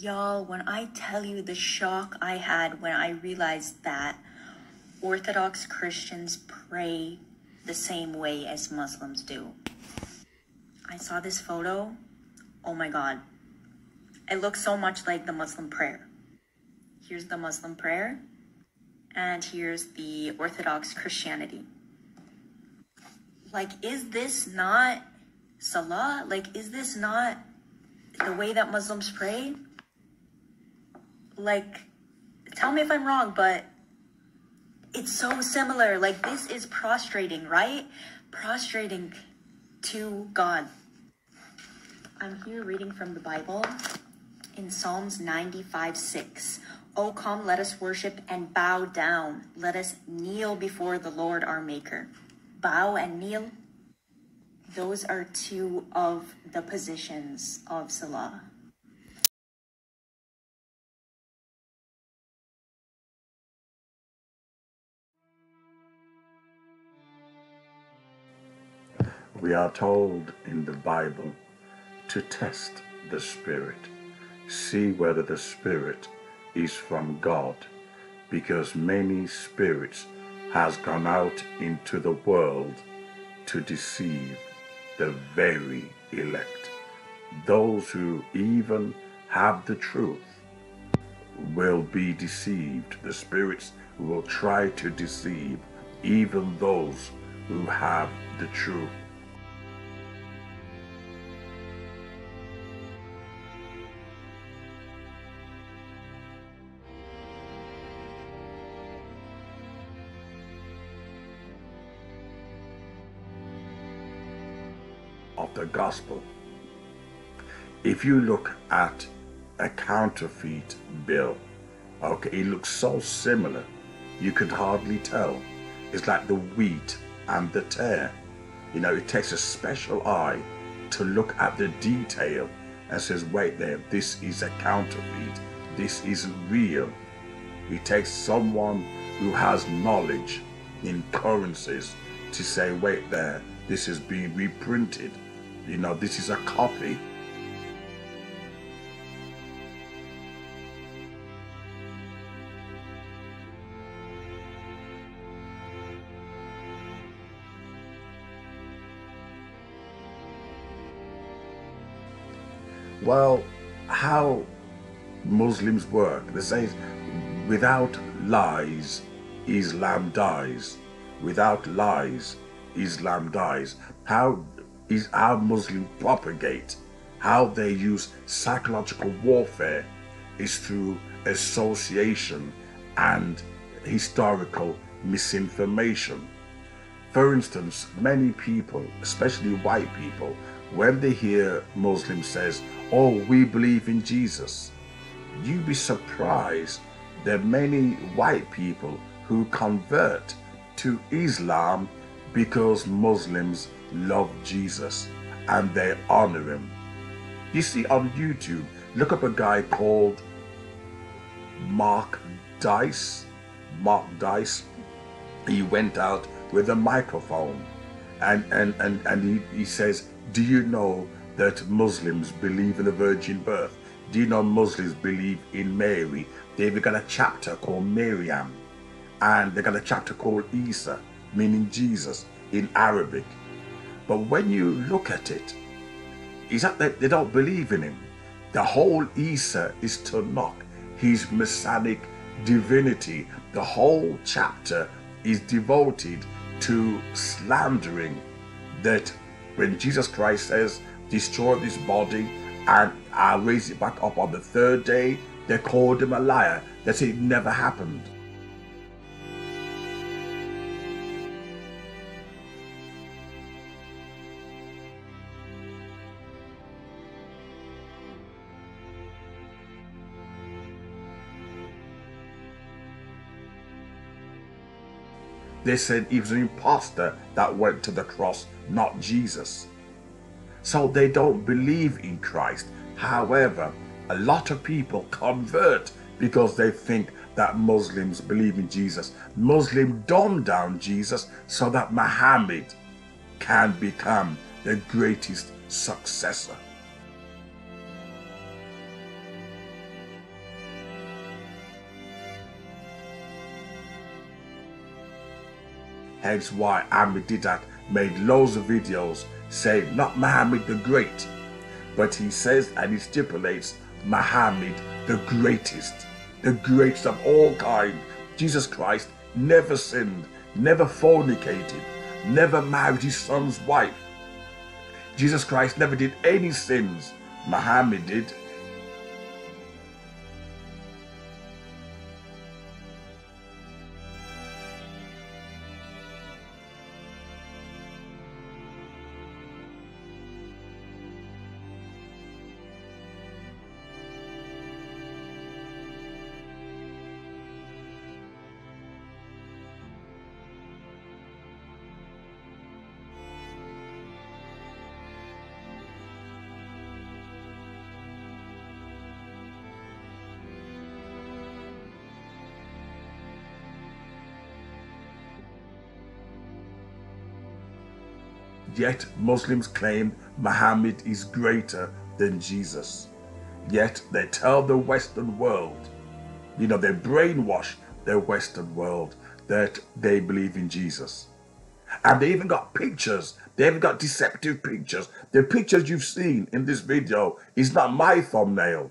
Y'all, when I tell you the shock I had when I realized that Orthodox Christians pray the same way as Muslims do. I saw this photo. Oh my God. It looks so much like the Muslim prayer. Here's the Muslim prayer, and here's the Orthodox Christianity. Like, is this not Salah? Like, is this not the way that Muslims pray? Like, tell me if I'm wrong, but it's so similar. Like, this is prostrating, right? Prostrating to God. I'm here reading from the Bible in Psalms 95:6. Oh, come, let us worship and bow down. Let us kneel before the Lord our Maker. Bow and kneel. Those are two of the positions of Salah. We are told in the Bible to test the Spirit, see whether the Spirit is from God, because many spirits has gone out into the world to deceive the very elect. Those who even have the truth will be deceived. The spirits will try to deceive even those who have the truth. Of the gospel. If you look at a counterfeit bill, okay, it looks so similar you could hardly tell. It's like the wheat and the tare. You know, it takes a special eye to look at the detail and says, wait there, this is a counterfeit, this isn't real. It takes someone who has knowledge in currencies to say, wait there, this is being reprinted. You know, this is a copy. Well, how Muslims work, they say, without lies, Islam dies. Without lies, Islam dies. How is how Muslims propagate, how they use psychological warfare is through association and historical misinformation. For instance, many people, especially white people, when they hear Muslims says, oh, we believe in Jesus, you'd be surprised there are many white people who convert to Islam because Muslims love Jesus and they honor him. You see on YouTube, look up a guy called Mark Dice. Mark Dice. He went out with a microphone and he says, do you know that Muslims believe in the virgin birth? Do you know Muslims believe in Mary? They've got a chapter called Miriam, and they got a chapter called Isa, meaning Jesus in Arabic. But when you look at it, is that they don't believe in him. The whole Isa is to knock his messianic divinity. The whole chapter is devoted to slandering that when Jesus Christ says, destroy this body and I'll raise it back up on the third day, they called him a liar. They say it never happened. They said he was an imposter that went to the cross, not Jesus. So they don't believe in Christ. However, a lot of people convert because they think that Muslims believe in Jesus. Muslims dumb down Jesus so that Muhammad can become the greatest successor. Hence why Didnt made loads of videos saying not Muhammad the Great, but he says and he stipulates Muhammad the greatest of all kind. Jesus Christ never sinned, never fornicated, never married his son's wife. Jesus Christ never did any sins. Muhammad did. Yet Muslims claim Muhammad is greater than Jesus. Yet they tell the Western world, they brainwash the Western world that they believe in Jesus. And they even got pictures. They even got deceptive pictures. The pictures you've seen in this video is not my thumbnail.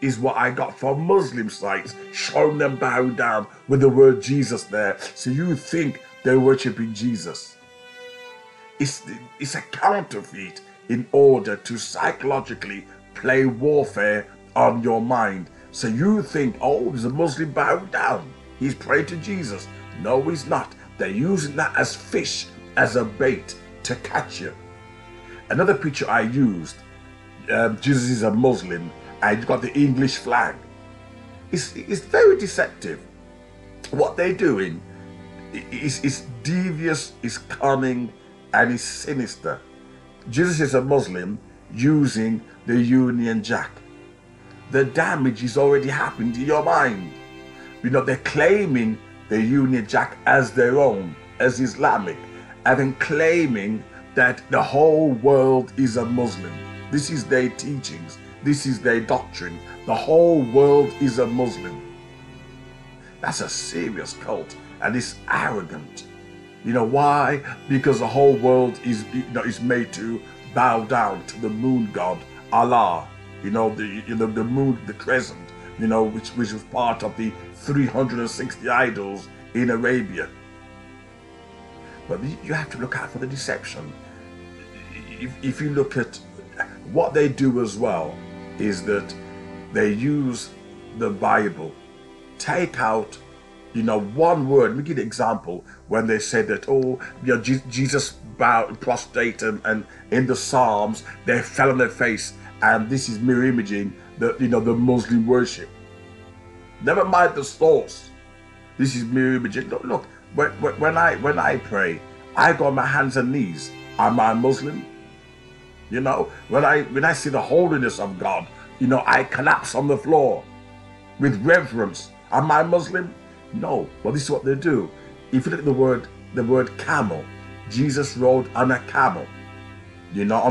Is what I got from Muslim sites, showing them bowing down with the word Jesus there. So you think they're worshiping Jesus. It's a counterfeit in order to psychologically play warfare on your mind. So you think, oh, there's a Muslim bowing down. He's praying to Jesus. No, he's not. They're using that as fish, as a bait to catch you. Another picture I used, Jesus is a Muslim, and you've got the English flag. It's very deceptive. What they're doing is devious, is cunning, and is sinister. Jesus is a Muslim using the Union Jack. The damage is already happened in your mind. They're claiming the Union Jack as their own, as Islamic, and then claiming that the whole world is a Muslim. This is their teachings. This is their doctrine. The whole world is a Muslim. That's a serious cult, and it's arrogant. Why? Because the whole world is made to bow down to the moon god Allah. The moon, the crescent. Which was part of the 360 idols in Arabia. But you have to look out for the deception. If you look at what they do as well, is that they use the Bible, take out, one word. Let me give you an example when they say that, Jesus bowed, prostrate, and in the Psalms they fell on their face, and this is mirror imaging the Muslim worship. Never mind the source. This is mirror imaging. Look, when I pray, I go on my hands and knees. Am I Muslim? When I see the holiness of God, I collapse on the floor with reverence. Am I Muslim? No. Well, this is what they do. If you look at the word camel, Jesus rode on a camel,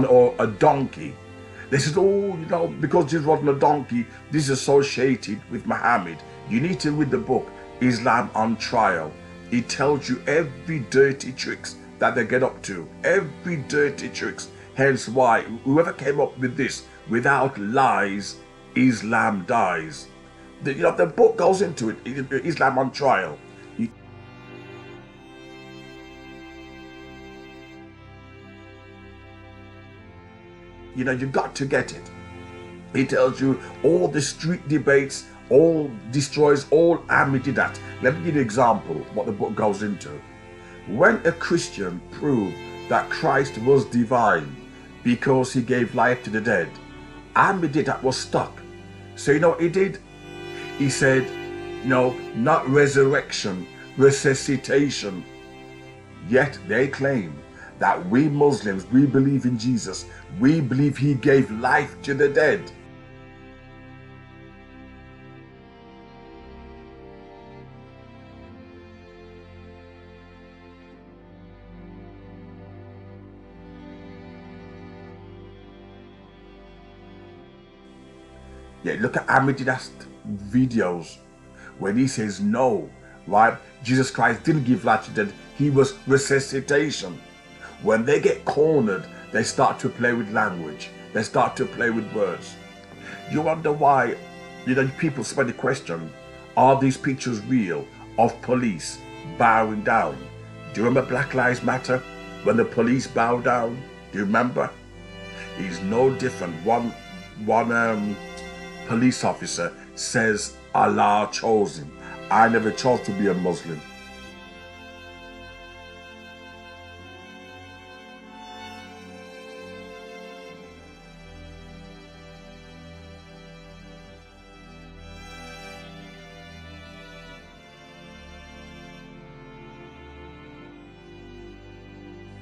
or a donkey. They said, because Jesus rode on a donkey, this is associated with Muhammad. You need to read the book, Islam on Trial. It tells you every dirty tricks that they get up to. Every dirty tricks. Hence why whoever came up with this, without lies, Islam dies. The book goes into it, Islam on Trial. You've got to get it. It tells you all the street debates, all destroys all Didnt. Let me give you an example of what the book goes into. When a Christian proved that Christ was divine because he gave life to the dead, Didnt was stuck. So you know what he did? He said, no, not resurrection, resuscitation. Yet they claim that we Muslims, we believe in Jesus. We believe he gave life to the dead. Yeah, look at Ahmedinejad videos when he says no, right? Jesus Christ didn't give life to dead, he was resuscitation. When they get cornered, they start to play with language, they start to play with words. You wonder why, people spend the question, are these pictures real of police bowing down? Do you remember Black Lives Matter? When the police bow down? Do you remember? It's no different. One police officer says, Allah chose him. I never chose to be a Muslim.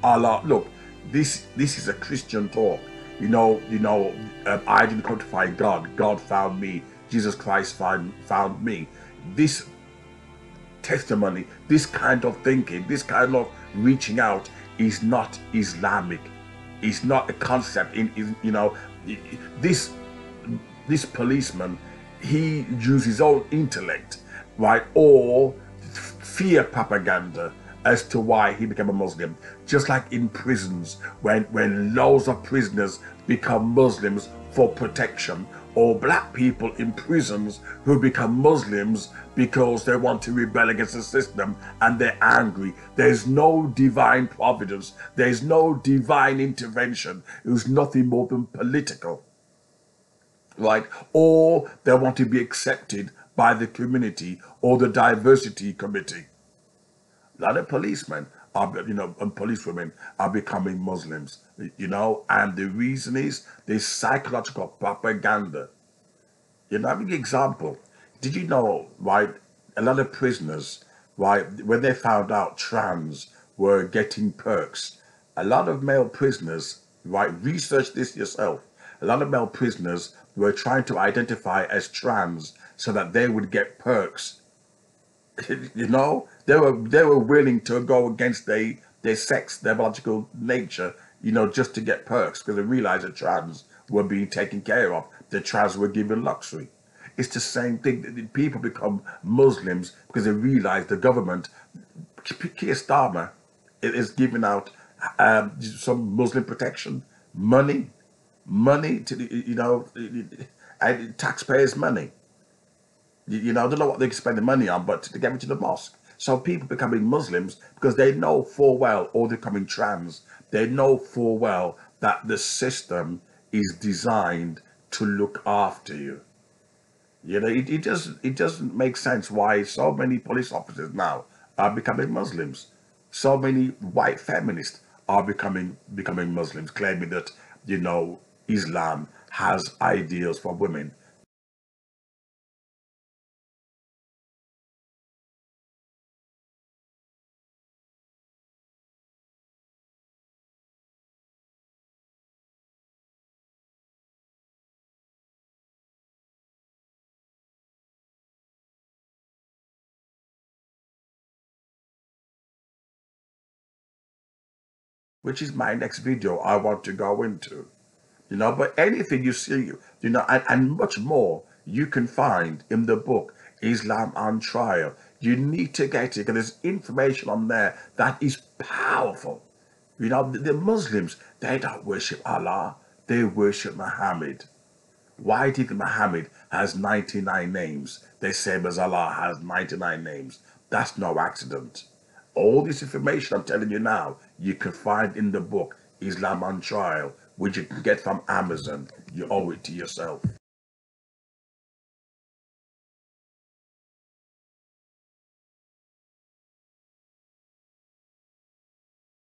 Allah, look, this is a Christian talk. I didn't come to find God. God found me. Jesus Christ found me. This testimony, this kind of thinking, this kind of reaching out is not Islamic. It's not a concept. This policeman, he used his own intellect, right, or fear propaganda as to why he became a Muslim. Just like in prisons, when loads of prisoners become Muslims for protection, or black people in prisons who become Muslims because they want to rebel against the system and they're angry. There's no divine providence. There's no divine intervention. It was nothing more than political, right? Or they want to be accepted by the community or the diversity committee. A lot of policemen and policewomen are becoming Muslims, and the reason is this psychological propaganda. I'll give you an example. Did you know, right, a lot of prisoners, right, when they found out trans were getting perks, a lot of male prisoners, right, research this yourself, a lot of male prisoners were trying to identify as trans so that they would get perks. They were willing to go against their sex, their biological nature, just to get perks because they realized that trans were being taken care of. The trans were given luxury. It's the same thing. People become Muslims because they realize the government, Keir Starmer, is giving out some Muslim protection, money to taxpayers' money. I don't know what they spend the money on, but to get me to the mosque. So people becoming Muslims because they know full well, or they're becoming trans, they know full well that the system is designed to look after you. It doesn't make sense why so many police officers now are becoming Muslims. So many white feminists are becoming Muslims, claiming that Islam has ideals for women. Which is my next video I want to go into. But anything you see, and much more you can find in the book Islam on Trial. You need to get it because there's information on there that is powerful. The Muslims, they don't worship Allah, they worship Muhammad. Why did Muhammad has 99 names, the same as Allah has 99 names? That's no accident. All this information I'm telling you now, you can find in the book Islam on Trial, which you can get from Amazon. You owe it to yourself.